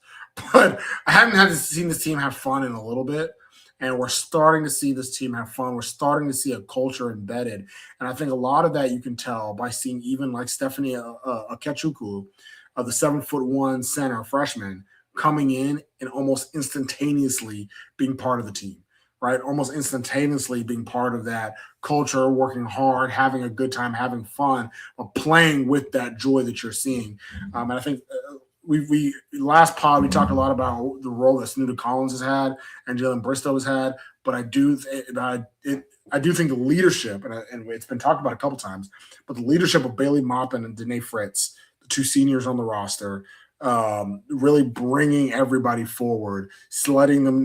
but I haven't seen this team have fun in a little bit. And we're starting to see this team have fun. We're starting to see a culture embedded. And I think a lot of that you can tell by seeing even like Stephanie Akechukwu, the 7'1" center freshman, coming in and almost instantaneously being part of the team, right? Almost instantaneously being part of that culture, working hard, having a good time, having fun, playing with that joy that you're seeing. And I think we last pod we talked a lot about the role that Snuda Collins has had and Jalen Bristow has had, but I do think the leadership, and it's been talked about a couple times, but the leadership of Bailey Maupin and Danae Fritz, the two seniors on the roster, really bringing everybody forward, letting them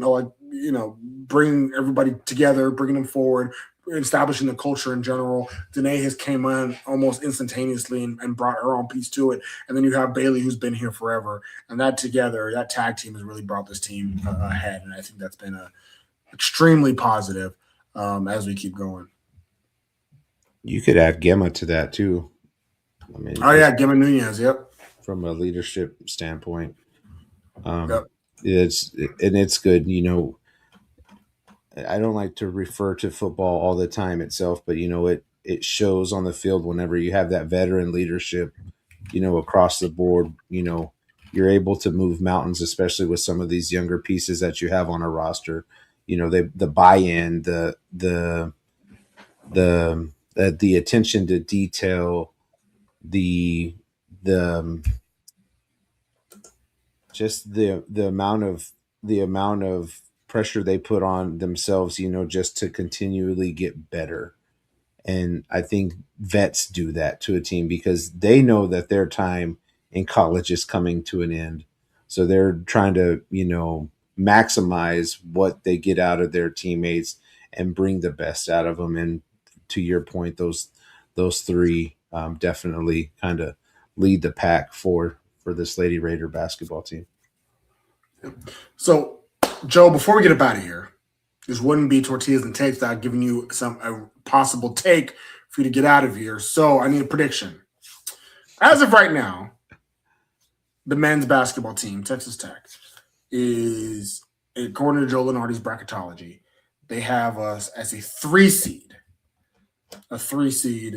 bringing everybody together, bringing them forward, establishing the culture in general. Danae has came in almost instantaneously and brought her own piece to it. And then you have Bailey, who's been here forever. And that together, that tag team has really brought this team ahead. And I think that's been extremely positive as we keep going. You could add Gemma to that too. I mean, Gemma Nunez, yep. From a leadership standpoint. Yep. It's good, I don't like to refer to football all the time itself, but it shows on the field whenever you have that veteran leadership across the board, you're able to move mountains, especially with some of these younger pieces that you have on a roster. The buy-in, the attention to detail, the just the amount of pressure they put on themselves, just to continually get better. And I think vets do that to a team because they know that their time in college is coming to an end. So they're trying to, maximize what they get out of their teammates and bring the best out of them. And to your point, those three definitely kind of lead the pack for this Lady Raider basketball team. So, Joe, before we get up out of here, this wouldn't be tortillas and takes without giving you a possible take for you to get out of here. So I need a prediction. As of right now, the men's basketball team, Texas Tech, is, according to Joe Lenardi's bracketology, they have us as a 3 seed. A 3 seed.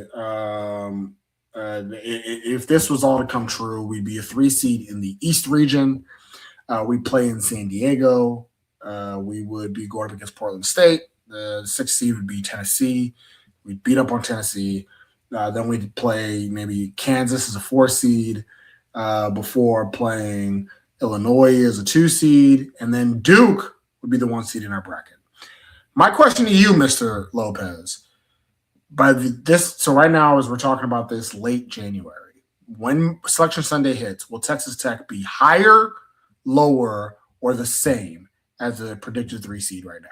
If this was all to come true, we'd be a 3 seed in the East region. We play in San Diego. We would be going up against Portland State. The 6th seed would be Tennessee. We'd beat up on Tennessee. Then we'd play maybe Kansas as a 4 seed before playing Illinois as a 2 seed. And then Duke would be the 1 seed in our bracket. My question to you, Mr. Lopez, so right now as we're talking about this late January, when Selection Sunday hits, will Texas Tech be higher, lower, or the same as the predicted 3 seed right now?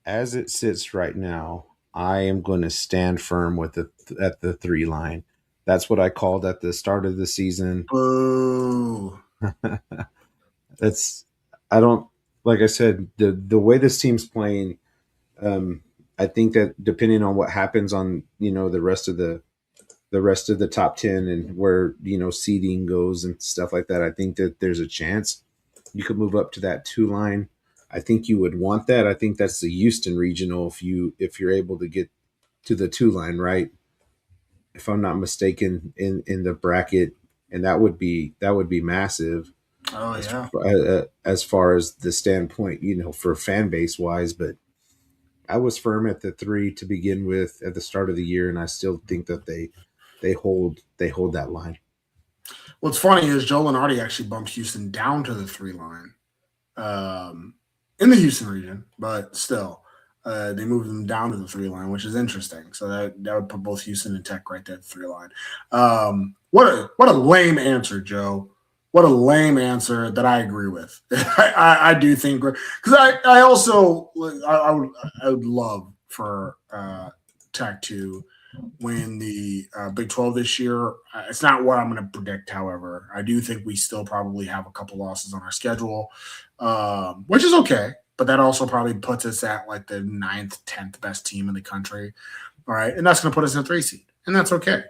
As it sits right now, I am going to stand firm at the 3 line. That's what I called at the start of the season. Boo. Like I said, the way this team's playing, I think that depending on what happens on, the rest of the top 10 and where, seeding goes and stuff like that, I think that there's a chance you could move up to that 2 line. I think you would want that. I think that's the Houston regional if you're able to get to the 2 line, right? If I'm not mistaken, in the bracket, and that would be massive. Oh yeah. As far as the standpoint, for fan base wise, but I was firm at the 3 to begin with at the start of the year, and I still think that they hold that line. What's funny is Joe Lenardi actually bumped Houston down to the 3 line in the Houston region, but still, they moved them down to the 3 line, which is interesting. So that would put both Houston and Tech right there at the 3 line. What a lame answer, Joe. What a lame answer that I agree with. I do think, because I also I would love for Tech to win the Big 12 this year. It's not what I'm going to predict, however. I do think we still probably have a couple losses on our schedule, which is okay. But that also probably puts us at like the 9th, 10th best team in the country. All right. And that's going to put us in a 3 seed. And that's okay.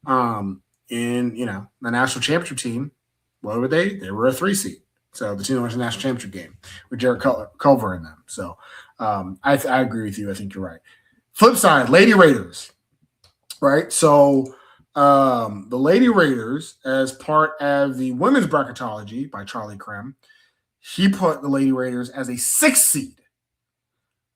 And, the national championship team, what were they? They were a 3 seed. So the team that went to the national championship game with Jared Culver in them. So I agree with you. I think you're right. Flip side, Lady Raiders. Right. So the Lady Raiders, as part of the women's bracketology by Charlie Krem, he put the Lady Raiders as a 6th seed.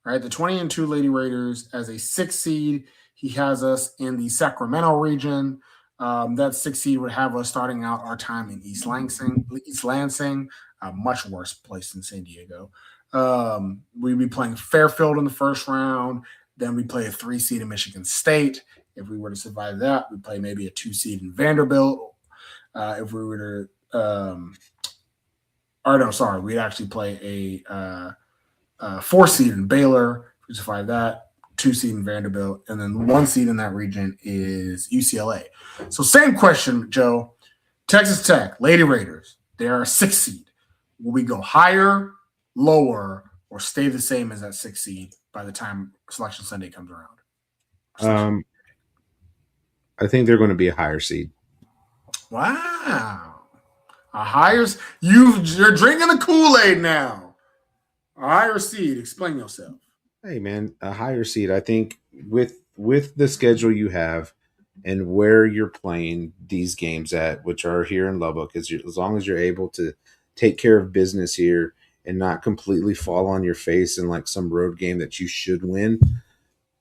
Right. The 20-2 Lady Raiders as a 6th seed. He has us in the Sacramento region. That 6th seed would have us starting out our time in East Lansing, a much worse place than San Diego. We'd be playing Fairfield in the first round. Then we play a 3 seed in Michigan State. If we were to survive that, we'd play maybe a 2 seed in Vanderbilt. If we were to, we'd actually play a 4 seed in Baylor. If we survive that, 2 seed in Vanderbilt, and then 1 seed in that region is UCLA. So same question, Joe. Texas Tech, Lady Raiders, they are a 6th seed. Will we go higher, lower, or stay the same as that 6th seed by the time Selection Sunday comes around? I think they're going to be a higher seed. Wow. You're drinking the Kool-Aid now. A higher seed. Explain yourself. Hey man, a higher seed. I think with the schedule you have, and where you're playing these games at, which are here in Lubbock, as long as you're able to take care of business here and not completely fall on your face in like some road game that you should win,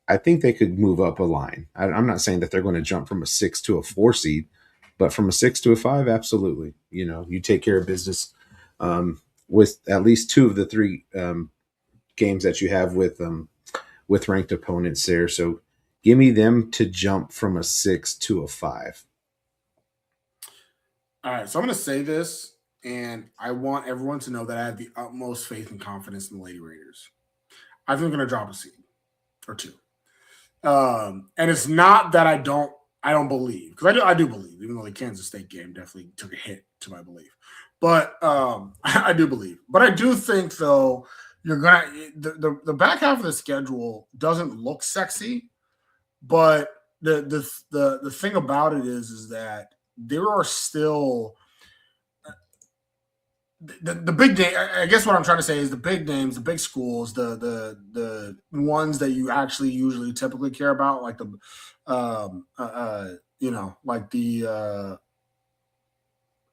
I think they could move up a line. I'm not saying that they're going to jump from a 6 to a 4 seed, but from a 6 to a 5, absolutely. You take care of business with at least 2 of the 3 games that you have with ranked opponents there. So give me them to jump from a 6 to a 5. All right, so I'm going to say this, and I want everyone to know that I have the utmost faith and confidence in the Lady Raiders. I think they're going to drop a seed or 2. And it's not that I don't believe, because I do believe, even though the Kansas State game definitely took a hit to my belief. But I do believe. But I do think, though, the back half of the schedule doesn't look sexy, but the thing about it is that there are still the big name. I guess what I'm trying to say is the big names, the big schools, the ones that you actually usually typically care about, like the like the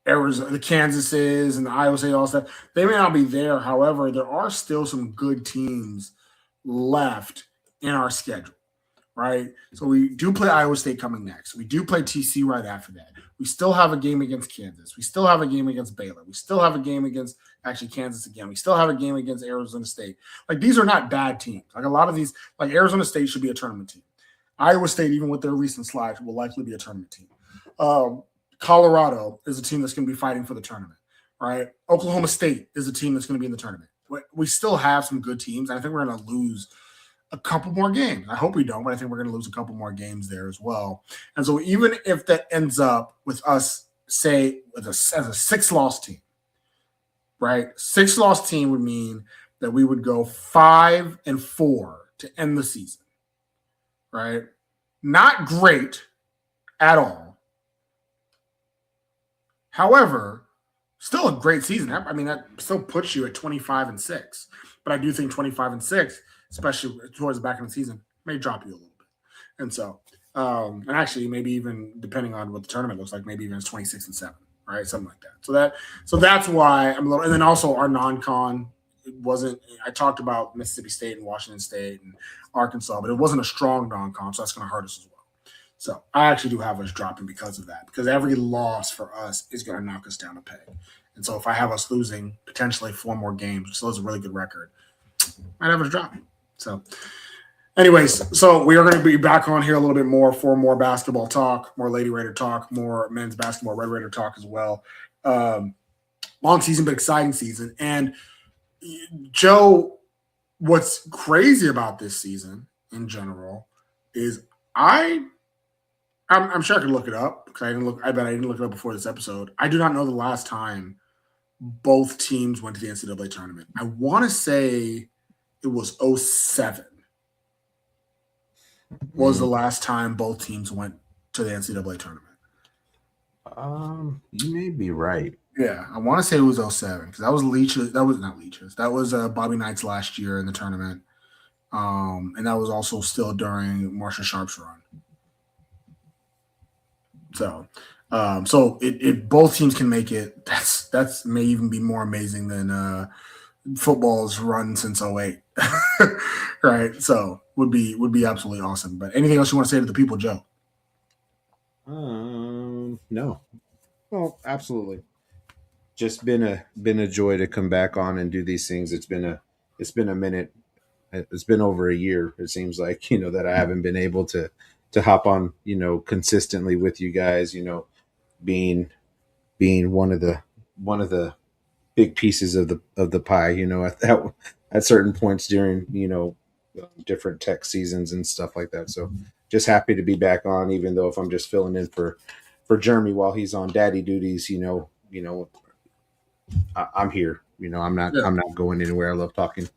Arizona, the Kansases and the Iowa State, all that. They may not be there. However, there are still some good teams left in our schedule. Right, so we do play Iowa State coming next. We do play TC right after that. We still have a game against Kansas. We still have a game against Baylor. We still have a game against Kansas again. We still have a game against Arizona State. Like, these are not bad teams. Like, a lot of these, like Arizona State should be a tournament team. Iowa State, even with their recent slide, will likely be a tournament team. Colorado is a team that's going to be fighting for the tournament. Right, Oklahoma State is a team that's going to be in the tournament. We still have some good teams, and I think we're going to lose a couple more games. I hope we don't, but I think we're going to lose a couple more games there as well. And so even if that ends up with us, say, as a 6-loss team, right? 6-loss team would mean that we would go 5-4 to end the season, right? Not great at all. However, still a great season. I mean, that still puts you at 25-6. But I do think 25-6, especially towards the back of the season, may drop you a little bit. And so, and actually, maybe even depending on what the tournament looks like, maybe even it's 26-7, right? Something like that. So that's why I'm a little. And then also our non-con, it wasn't. I talked about Mississippi State and Washington State and Arkansas, but it wasn't a strong non-con, so that's going to hurt us as well. So I actually do have us dropping because of that, because every loss for us is going to knock us down a peg. And so if I have us losing potentially 4 more games, which still is a really good record, I'd have us dropping. So anyways, so we are going to be back on here a little bit more for more basketball talk, more Lady Raider talk, more men's basketball, Red Raider talk as well. Long season, but exciting season. And Joe, what's crazy about this season in general is I'm sure I could look it up because I bet I didn't look it up before this episode. I do not know the last time both teams went to the NCAA tournament. I want to say it was 2007 was the last time both teams went to the NCAA tournament. You may be right. Yeah, I want to say it was 2007 because that was Leach's. That was not Leach's. That was Bobby Knight's last year in the tournament, and that was also still during Marsha Sharp's run. So, if both teams can make it, that's may even be more amazing than football's run since 2008. Right? So would be absolutely awesome. But anything else you want to say to the people, Joe? No. Well, absolutely. Just been a joy to come back on and do these things. It's been a minute. It's been over a year. It seems like, that I haven't been able to hop on, consistently with you guys, being one of the big pieces of the pie, at certain points during, different tech seasons and stuff like that. So just happy to be back on, even though if I'm just filling in for Jeremy while he's on daddy duties, I'm here. I'm not going anywhere. I love talking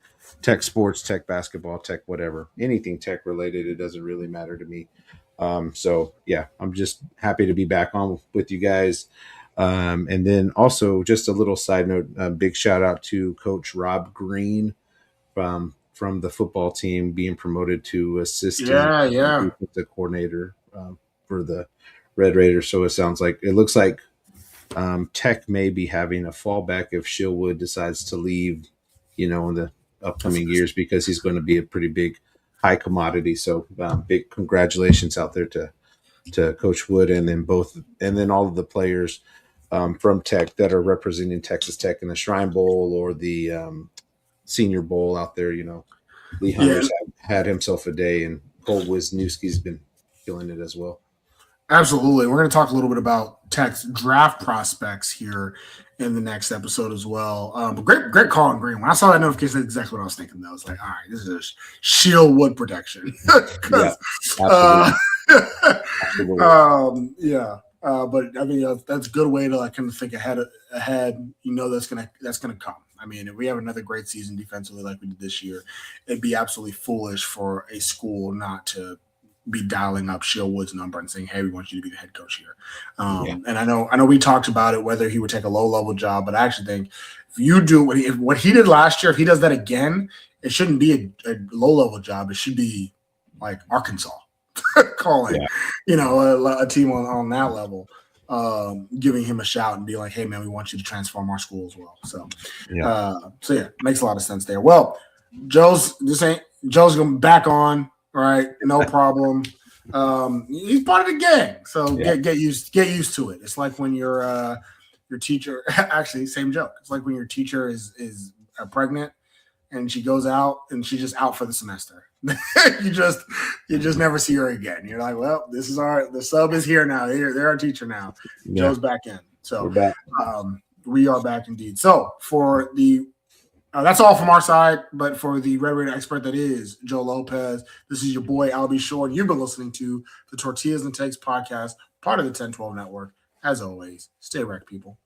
tech sports, tech basketball, tech whatever, anything tech related. It doesn't really matter to me. So yeah, I'm just happy to be back on with you guys. And then also just a little side note, a big shout out to Coach Rob Green from the football team being promoted to assistant defensive coordinator for the Red Raiders. So it looks like Tech may be having a fallback if Shieldwood decides to leave, in the upcoming years, because he's going to be a pretty big high commodity. So big congratulations out there to Coach Wood, and then all of the players from Tech that are representing Texas Tech in the Shrine Bowl or the Senior Bowl out there. Lee Hunter's had himself a day, and Cole Wisniewski's been killing it as well. Absolutely. We're going to talk a little bit about Tech's draft prospects here in the next episode as well. But great call on Green. When I saw that notification, that's exactly what I was thinking. I was like, all right, this is a shield wood protection. Yeah, absolutely. But I mean, that's a good way to kind of think ahead. That's gonna come. I mean, if we have another great season defensively like we did this year, it'd be absolutely foolish for a school not to be dialing up Shieldwood's number and saying, "Hey, we want you to be the head coach here." And I know we talked about it, whether he would take a low-level job, but I actually think if you do what he did last year, if he does that again, it shouldn't be a low-level job. It should be like Arkansas calling, a team on that level, giving him a shout and be like, "Hey, man, we want you to transform our school as well." So, makes a lot of sense there. Well, Joe's going back on. All right, no problem. He's part of the gang, so get used to it. It's like when your teacher, actually, same joke. It's like when your teacher is pregnant and she goes out and she's just out for the semester. you just never see her again. You're like, well, the sub is here now. They're our teacher now. Yeah. Joe's back in, so we're back. We are back indeed. So for the that's all from our side, but for the Red Raider expert that is Joe Lopez, this is your boy Albie Short. You've been listening to the Tortillas and Takes podcast, part of the 1012 Network. As always, stay wrecked, people.